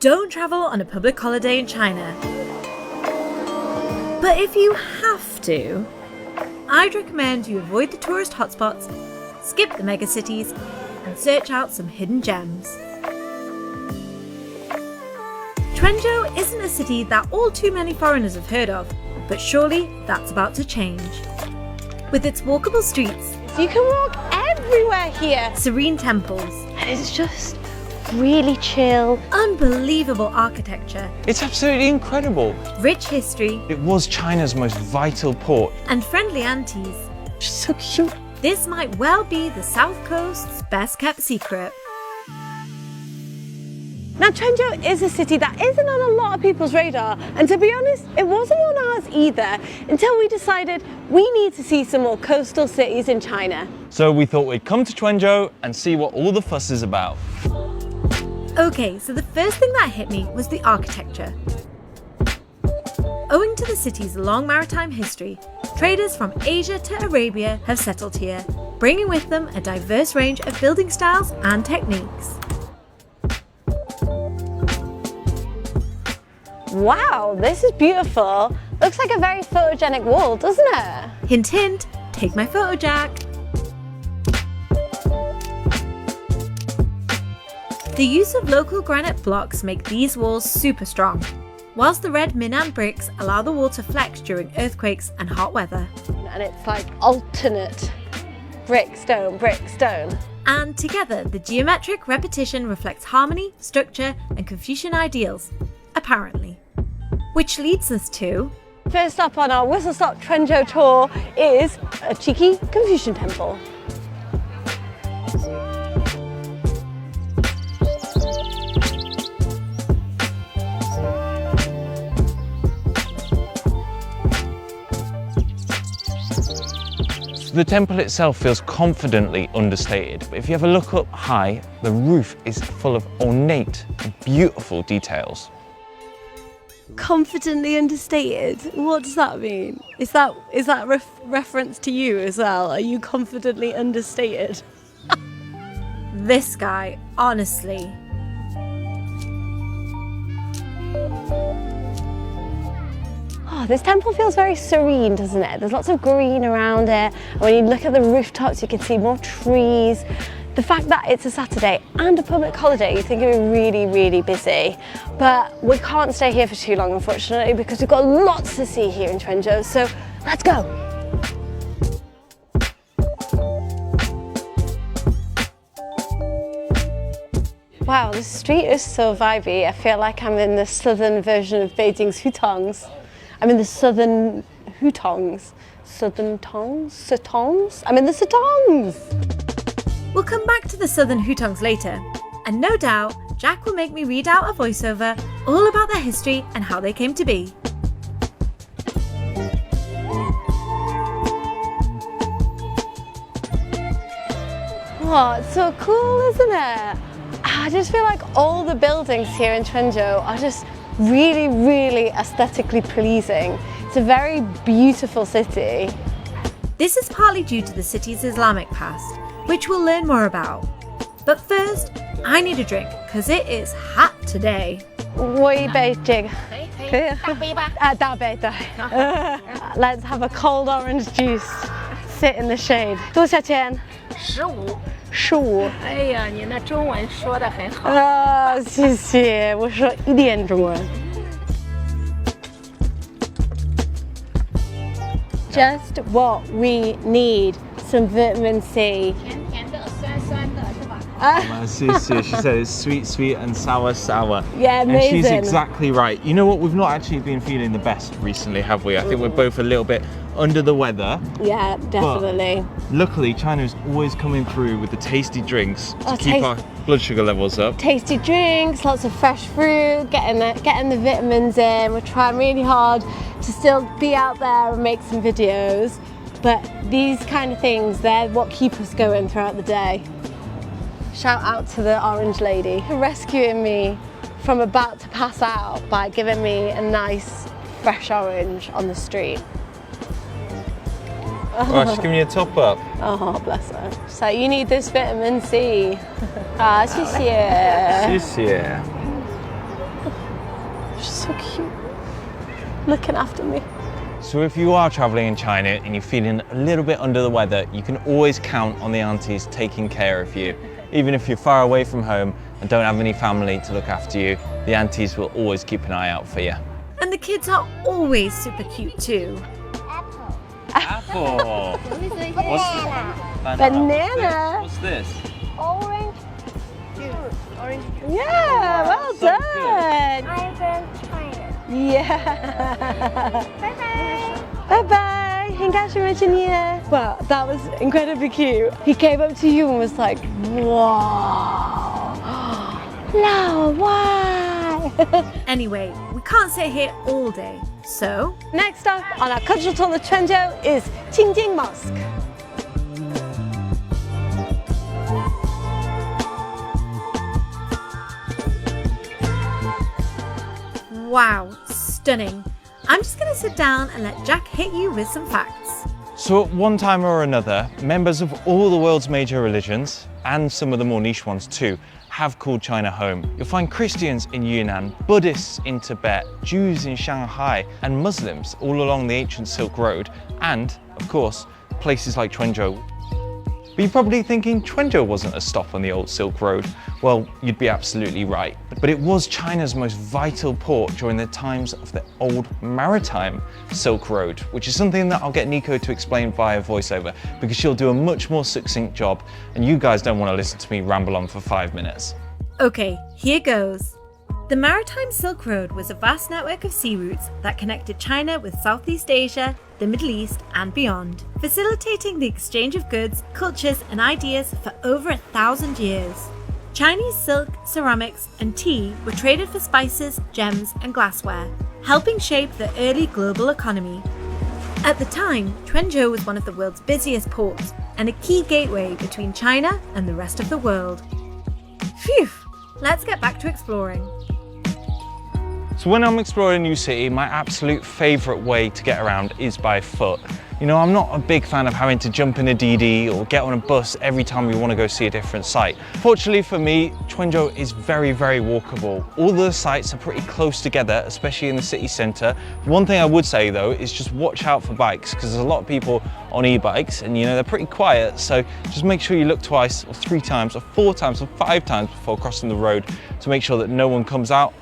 Don't travel on a public holiday in China. But if you have to, I'd recommend you avoid the tourist hotspots, skip the megacities, and search out some hidden gems. Quanzhou isn't a city that all too many foreigners have heard of, but surely that's about to change. With its walkable streets, you can walk everywhere here. Serene temples, And it's just really chill. Unbelievable architecture. It's absolutely incredible. Rich history. It was China's most vital port. And friendly aunties. She's so cute. This might well be the South Coast's best kept secret. Now, Quanzhou is a city that isn't on a lot of people's radar, and to be honest, it wasn't on ours either until we decided we need to see some more coastal cities in China. So we thought we'd come to Quanzhou and see what all the fuss is about. Okay, so the first thing that hit me was the architecture. Owing to the city's long maritime history, traders from Asia to Arabia have settled here, bringing with them a diverse range of building styles and techniques. Wow, this is beautiful. Looks like a very photogenic wall, doesn't it? Hint hint, take my photo, Jack. The use of local granite blocks make these walls super strong, whilst the red Minnan bricks allow the wall to flex during earthquakes and hot weather. And it's like alternate brick, stone, brick, stone. And together, the geometric repetition reflects harmony, structure, and Confucian ideals, apparently. Which leads us to... First up on our whistle-stop Quanzhou tour is a cheeky Confucian temple. The temple itself feels confidently understated, but if you have a look up high, the roof is full of ornate, beautiful details. Confidently understated? What does that mean? Is that a reference to you as well? Are you confidently understated? This guy, honestly. Oh, this temple feels very serene, doesn't it? There's lots of green around it. And when you look at the rooftops, you can see more trees. The fact that it's a Saturday and a public holiday, you think it'll be really, really busy. But we can't stay here for too long, unfortunately, because we've got lots to see here in Quanzhou. So let's go. Wow, this street is so vibey. I feel like I'm in the southern version of Beijing's hutongs. I'm in the southern hutongs. Southern tongs? Satongs? I'm in the satongs! We'll come back to the southern hutongs later, and no doubt Jack will make me read out a voiceover all about their history and how they came to be. Oh, it's so cool, isn't it? I just feel like all the buildings here in Quanzhou are just really, really aesthetically pleasing. It's a very beautiful city. This is partly due to the city's Islamic past, which we'll learn more about. But first, I need a drink, because it is hot today. 我一杯这个。可以，大杯吧。大杯，对。Let's have a cold orange juice. Sit in the shade. 多少钱15。 15。哎呀，你那中文说得很好。谢谢，我说一点中文。Just what we need, some vitamin C. 甜甜的，酸酸的，是吧？ She said it's sweet, sweet and sour, sour. Yeah, and she's amazing. exactly right. You know what? We've not actually been feeling the best recently, have we? I think we're both a little bit under the weather. Yeah, definitely. But luckily, China's always coming through with the tasty drinks to Oh, keep our blood sugar levels up. Tasty drinks, lots of fresh fruit, getting the vitamins in. We're trying really hard to still be out there and make some videos. But these kind of things, they're what keep us going throughout the day. Shout out to the orange lady for rescuing me from about to pass out by giving me a nice fresh orange on the street. Oh, she's giving you a top up. Oh, bless her. So you need this vitamin C. 谢谢。谢谢. looking after me. So if you are traveling in China and you're feeling a little bit under the weather, you can always count on the aunties taking care of you. Even if you're far away from home and don't have any family to look after you, the aunties will always keep an eye out for you. And the kids are always super cute too. Apple. Banana. What's this? Orange juice. Orange juice. Yeah, well So done. I'm from China. Yeah. Bye bye. Bye bye. 很高兴认识你. Well, that was incredibly cute. He came up to you and was like, wow. 老外. Anyway, we can't sit here all day, so Next up on our cultural tour of Quanzhou is Qingjing Mosque. wow, stunning. I'm just gonna sit down and let Jack hit you with some facts. So at one time or another, members of all the world's major religions, and some of the more niche ones too, have called China home. You'll find Christians in Yunnan, Buddhists in Tibet, Jews in Shanghai, and Muslims all along the ancient Silk Road, and, of course, places like Quanzhou. But you're probably thinking Quanzhou wasn't a stop on the old Silk Road. Well, you'd be absolutely right. But it was China's most vital port during the times of the old maritime Silk Road, which is something that I'll get Nico to explain via voiceover because she'll do a much more succinct job and you guys don't want to listen to me ramble on for 5 minutes. Okay, here goes. The Maritime Silk Road was a vast network of sea routes that connected China with Southeast Asia, the Middle East, and beyond, facilitating the exchange of goods, cultures, and ideas for over 1,000 years. Chinese silk, ceramics, and tea were traded for spices, gems, and glassware, helping shape the early global economy. At the time, Quanzhou was one of the world's busiest ports and a key gateway between China and the rest of the world. Phew! Let's get back to exploring. So when I'm exploring a new city, my absolute favourite way to get around is by foot. You know, I'm not a big fan of having to jump in a DD or get on a bus every time we want to go see a different site. Fortunately for me, Quanzhou is very, very walkable. All the sites are pretty close together, especially in the city centre. One thing I would say though is just watch out for bikes because there's a lot of people on e-bikes and you know, they're pretty quiet. So just make sure you look twice or 3 times or 4 times or 5 times before crossing the road to make sure that no one comes out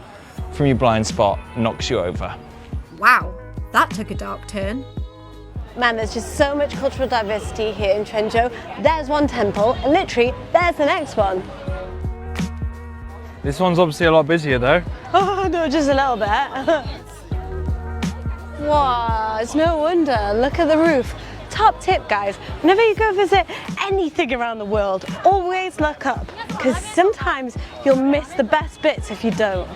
from your blind spot and knocks you over. Wow, that took a dark turn. Man, there's just so much cultural diversity here in Quanzhou. There's one temple, and literally, there's the next one. This one's obviously a lot busier though. Oh no, just a little bit. Wow, it's no wonder. Look at the roof. Top tip, guys, whenever you go visit anything around the world, always look up, because sometimes you'll miss the best bits if you don't.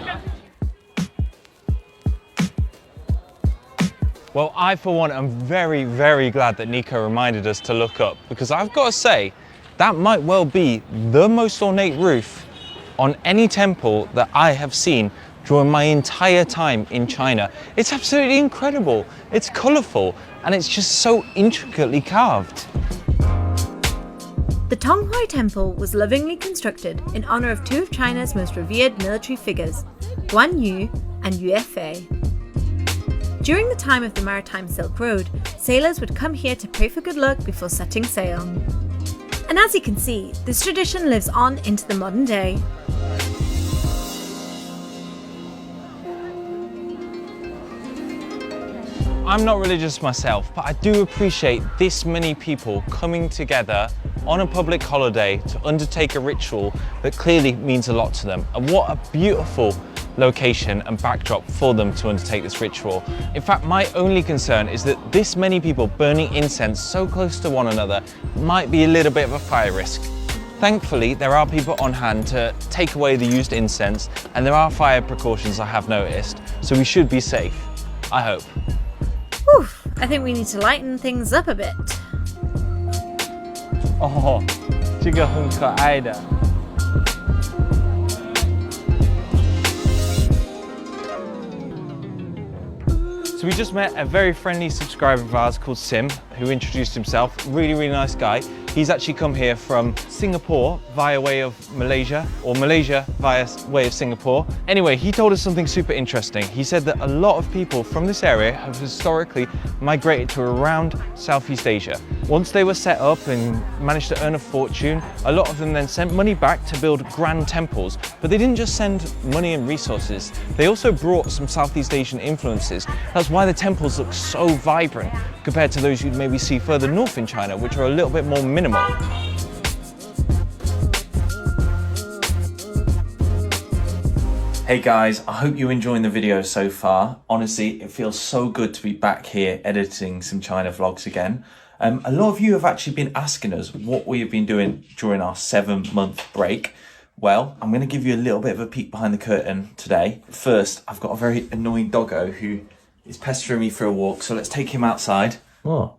Well, I for one am very, very glad that Nico reminded us to look up because I've got to say, that might well be the most ornate roof on any temple that I have seen during my entire time in China. It's absolutely incredible. It's colourful and it's just so intricately carved. The Tonghui Temple was lovingly constructed in honour of 2 of China's most revered military figures, Guan Yu and Yue Fei. During the time of the Maritime Silk Road, sailors would come here to pray for good luck before setting sail. And as you can see, this tradition lives on into the modern day. I'm not religious myself, but I do appreciate this many people coming together on a public holiday to undertake a ritual that clearly means a lot to them. And what a beautiful location and backdrop for them to undertake this ritual. In fact, my only concern is that this many people burning incense so close to one another might be a little bit of a fire risk. Thankfully, there are people on hand to take away the used incense and there are fire precautions I have noticed, so we should be safe. I hope. Whew, I think we need to lighten things up a bit. Oh, 这个很可爱的。So we just met a very friendly subscriber of ours called Sim, who introduced himself. Really, really nice guy. He's actually come here from Singapore via way of Malaysia, or Malaysia via way of Singapore. Anyway, he told us something super interesting. He said that a lot of people from this area have historically migrated to around Southeast Asia. Once they were set up and managed to earn a fortune, a lot of them then sent money back to build grand temples. But they didn't just send money and resources, they also brought some Southeast Asian influences. That's why the temples look so vibrant compared to those you'd maybe see further north in China, which are a little bit more minimal. Hey guys, I hope you're enjoying the video so far. Honestly, it feels so good to be back here editing some China vlogs again. A lot of you have actually been asking us what we have been doing during our 7-month break. Well, I'm going to give you a little bit of a peek behind the curtain today. First, I've got a very annoying doggo who is pestering me for a walk, so let's take him outside. What?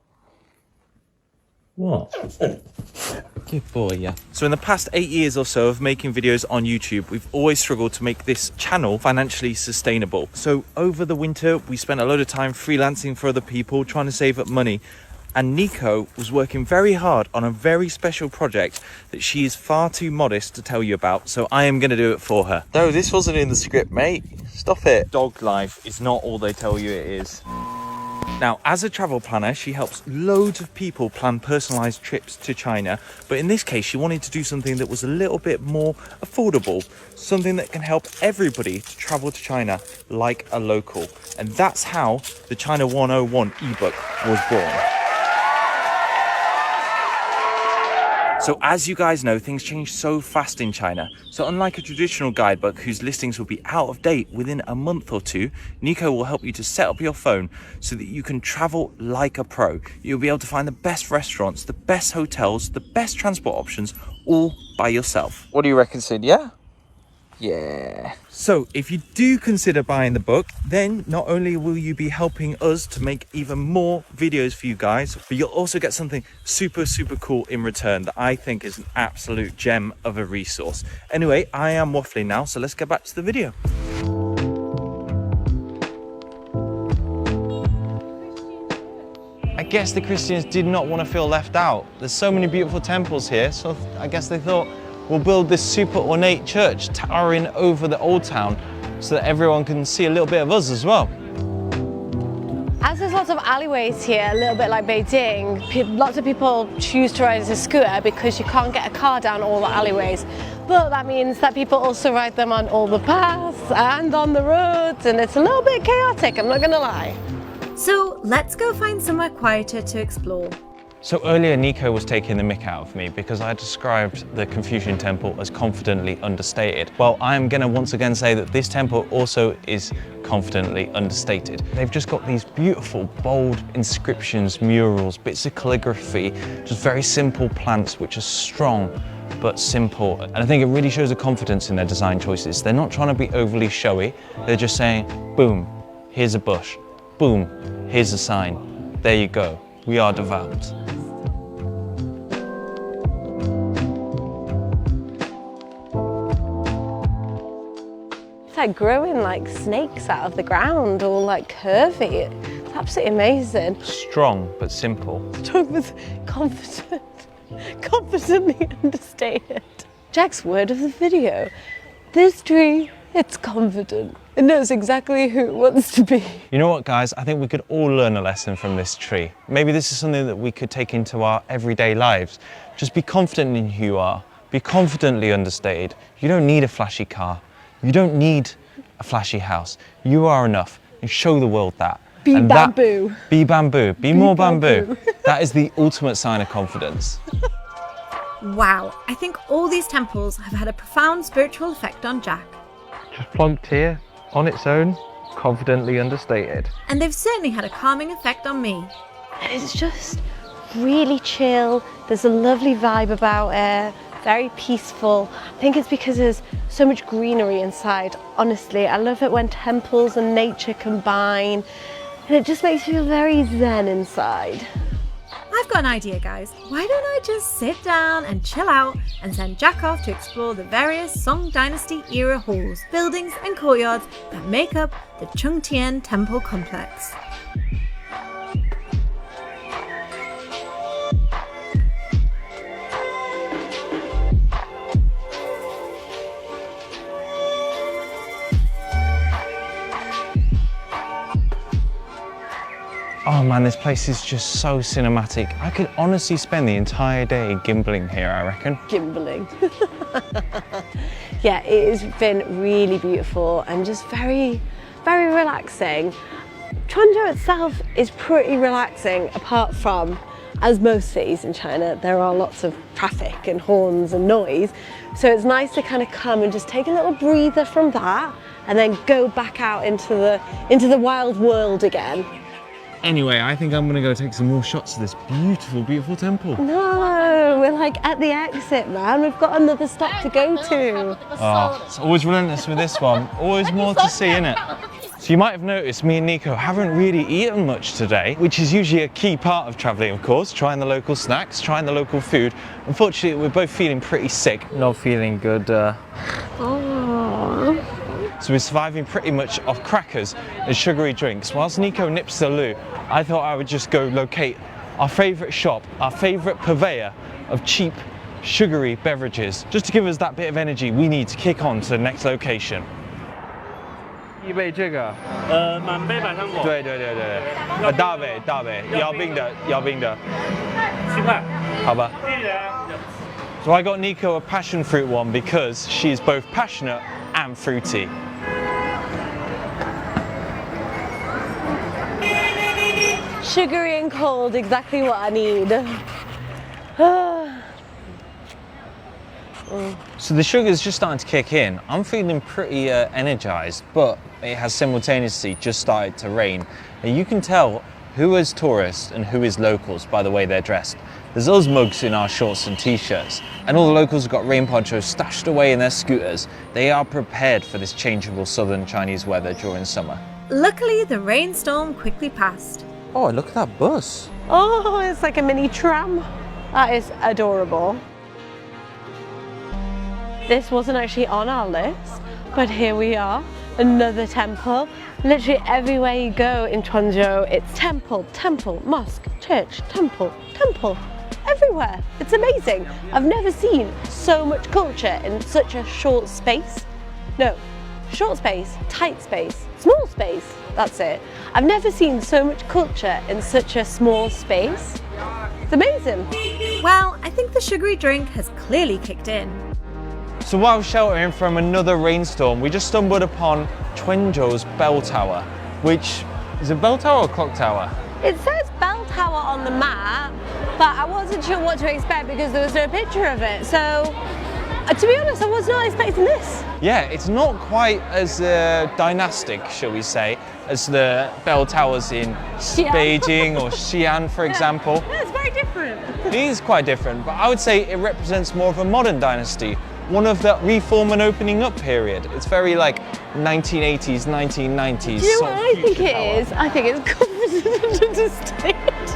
Good boy, yeah. So in the past 8 years or so of making videos on YouTube, we've always struggled to make this channel financially sustainable. So over the winter, we spent a load of time freelancing for other people, trying to save up money. And Nico was working very hard on a very special project that she is far too modest to tell you about, so I am going to do it for her. No, this wasn't in the script, mate. Stop it. Dog life is not all they tell you it is. Now, as a travel planner, she helps loads of people plan personalised trips to China, but in this case, she wanted to do something that was a little bit more affordable, something that can help everybody to travel to China like a local. And that's how the China 101 ebook was born. So as you guys know, things change so fast in China. So unlike a traditional guidebook whose listings will be out of date within a month or two, Nico will help you to set up your phone so that you can travel like a pro. You'll be able to find the best restaurants, the best hotels, the best transport options, all by yourself. What do you reckon, Sid? Yeah? Yeah. So if you do consider buying the book, then not only will you be helping us to make even more videos for you guys, but you'll also get something super cool in return that I think is an absolute gem of a resource. Anyway, I am waffling now, so let's get back to the video. I guess the Christians did not want to feel left out. There's so many beautiful temples here, so I guess they thought, we'll build this super ornate church towering over the old town so that everyone can see a little bit of us as well. As there's lots of alleyways here, a little bit like Beijing, lots of people choose to ride a scooter because you can't get a car down all the alleyways. But that means that people also ride them on all the paths and on the roads, and it's a little bit chaotic, I'm not gonna lie. So let's go find somewhere quieter to explore. So earlier Nico was taking the mick out of me because I described the Confucian temple as confidently understated. Well, I am going to once again say that this temple also is confidently understated. They've just got these beautiful, bold inscriptions, murals, bits of calligraphy, just very simple plants which are strong but simple. And I think it really shows a confidence in their design choices. They're not trying to be overly showy. They're just saying, boom, here's a bush. Boom, here's a sign. There you go. We are devout. It's like growing like snakes out of the ground, all like curvy. It's absolutely amazing. Strong but simple. Strong but confident. Confidently understated. Jack's word of the video. This tree, it's confident. It knows exactly who it wants to be. You know what, guys? I think we could all learn a lesson from this tree. Maybe this is something that we could take into our everyday lives. Just be confident in who you are. Be confidently understated. You don't need a flashy car. You don't need a flashy house. You are enough. And show the world that. Be bamboo. Be bamboo. Be more bamboo. That is the ultimate sign of confidence. Wow, I think all these temples have had a profound spiritual effect on Jack. Just plonked here, on its own, confidently understated. And they've certainly had a calming effect on me. And it's just really chill. There's a lovely vibe about it. Very peaceful. I think it's because there's so much greenery inside. Honestly, I love it when temples and nature combine. And it just makes me feel very zen inside. I've got an idea, guys. Why don't I just sit down and chill out and send Jack off to explore the various Song Dynasty era halls, buildings and courtyards that make up the Chungtian Temple complex. Oh man, this place is just so cinematic. I could honestly spend the entire day gimbaling here, I reckon. Gimbaling. Yeah, it has been really beautiful and just very, very relaxing. Quanzhou itself is pretty relaxing, apart from, as most cities in China, there are lots of traffic and horns and noise. So it's nice to kind of come and just take a little breather from that and then go back out into the wild world again. Anyway, I think I'm gonna go take some more shots of this beautiful, beautiful temple. No, we're like at the exit, man. We've got another stop to go to. Oh, it's always relentless with this one. Always more to see, innit? So you might have noticed me and Nico haven't really eaten much today, which is usually a key part of traveling, of course, trying the local snacks, trying the local food. Unfortunately, we're both feeling pretty sick. Not feeling good. So we're surviving pretty much off crackers and sugary drinks. Whilst Nico nips the loo, I thought I would just go locate our favourite shop, our favourite purveyor of cheap, sugary beverages, just to give us that bit of energy we need to kick on to the next location. 一杯这个，满杯百香果，对，大杯，摇冰的7块，好吧。谢谢。 So I got Nico a passion fruit one because she's both passionate and fruity. Sugary and cold, exactly what I need. So the sugar's just starting to kick in. I'm feeling pretty energized, but it has simultaneously just started to rain. And you can tell who is tourists and who is locals by the way they're dressed. There's us mugs in our shorts and t-shirts, and all the locals have got rain ponchos stashed away in their scooters. They are prepared for this changeable southern Chinese weather during summer. Luckily, the rainstorm quickly passed. Oh, look at that bus. Oh, it's like a mini tram. That is adorable. This wasn't actually on our list, but here we are, another temple. Literally everywhere you go in Quanzhou, it's temple, temple, mosque, church, temple, temple. Everywhere. It's amazing. I've never seen so much culture in such a short space. No, short space, tight space, small space. That's it. I've never seen so much culture in such a small space. It's amazing. Well, I think the sugary drink has clearly kicked in. So while sheltering from another rainstorm, we just stumbled upon Quanzhou's bell tower, which is a bell tower or clock tower? It says bell tower on the map, but I wasn't sure what to expect because there was no picture of it. So, to be honest, I was not expecting this. Yeah, it's not quite as dynastic, shall we say, as the bell towers in Xi'an. Beijing or Xi'an, for example. Yeah, it's very different. It is quite different, but I would say it represents more of a modern dynasty, one of that reform and opening up period. It's very like 1980s, 1990s. Do you know what I think it is? I think it's confident understated.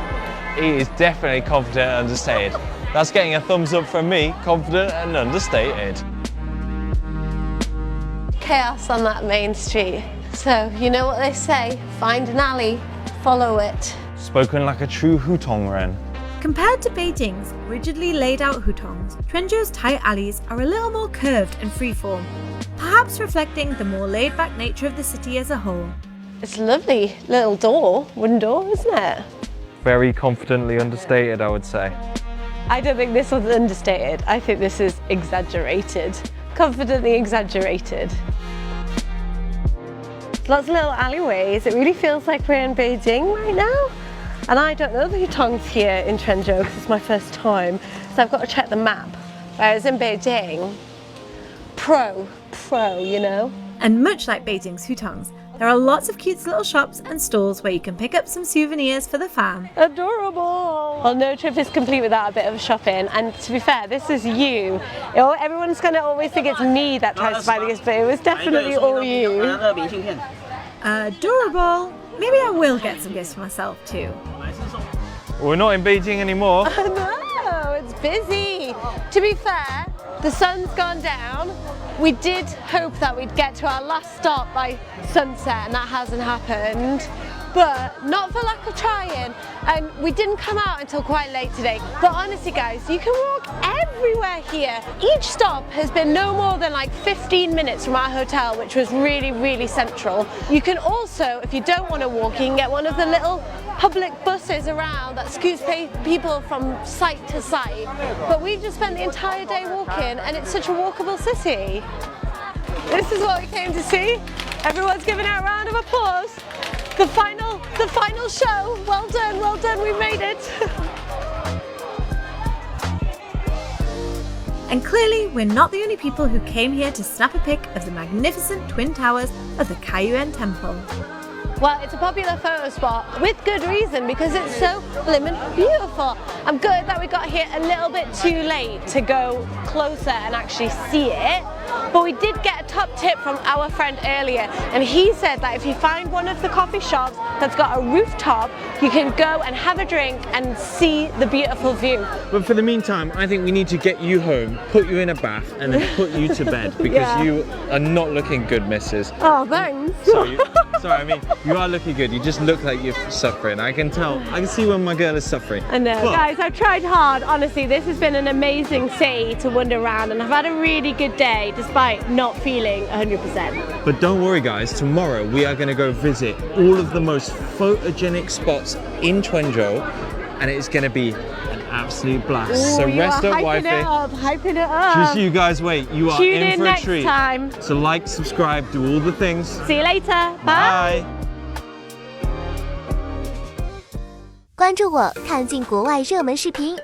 It is definitely confident and understated. That's getting a thumbs up from me, confident and understated. Chaos on that main street. So, you know what they say, find an alley, follow it. Spoken like a true Hutong Ren. Compared to Beijing's rigidly laid out hutongs, Quanzhou's tight alleys are a little more curved and freeform, perhaps reflecting the more laid-back nature of the city as a whole. It's a lovely little door, wooden door, isn't it? Very confidently understated, I would say. I don't think this was understated. I think this is exaggerated. Confidently exaggerated. Lots of little alleyways. It really feels like we're in Beijing right now. And I don't know the hutongs here in Quanzhou because it's my first time. So I've got to check the map. Whereas in Beijing, pro, you know? And much like Beijing's hutongs, there are lots of cute little shops and stalls where you can pick up some souvenirs for the fam. Adorable! Well, no trip is complete without a bit of shopping, and to be fair, this is you. Everyone's going to always think it's me that tries to buy the gifts, but it was definitely all you. Adorable! Maybe I will get some gifts for myself too. We're not in Beijing anymore. No, it's busy. To be fair, the sun's gone down. We did hope that we'd get to our last stop by sunset, and that hasn't happened. but not for lack of trying. And we didn't come out until quite late today. But honestly guys, you can walk everywhere here. Each stop has been no more than like 15 minutes from our hotel, which was really, really central. You can also, if you don't want to walk, you can get one of the little public buses around that scoots people from site to site. But we've just spent the entire day walking and it's such a walkable city. This is what we came to see. Everyone's giving out a round of applause. The final show. Well done, we made it. And clearly, we're not the only people who came here to snap a pic of the magnificent twin towers of the Kaiyuan Temple. Well, it's a popular photo spot with good reason because it's so blimmin' beautiful. I'm good that we got here a little bit too late to go closer and actually see it. But we did get a top tip from our friend earlier, and he said that if you find one of the coffee shops that's got a rooftop, you can go and have a drink and see the beautiful view. But for the meantime, I think we need to get you home, put you in a bath, and then put you to bed because you are not looking good, missus. Oh, thanks. Sorry, I mean, you are looking good. You just look like you're suffering. I can tell. I can see when my girl is suffering. I know, guys, I've tried hard. Honestly, this has been an amazing city to wander around, and I've had a really good day despite not feeling 100%. But don't worry, guys. Tomorrow we are going to go visit all of the most photogenic spots in Quanzhou, and it's going to be an absolute blast. Ooh, so rest up, wifey. Hyping it up. Just you guys wait. You are Tune in for a next treat. time. So like, subscribe, do all the things. See you later. Bye. Bye. 关注我，看尽国外热门视频。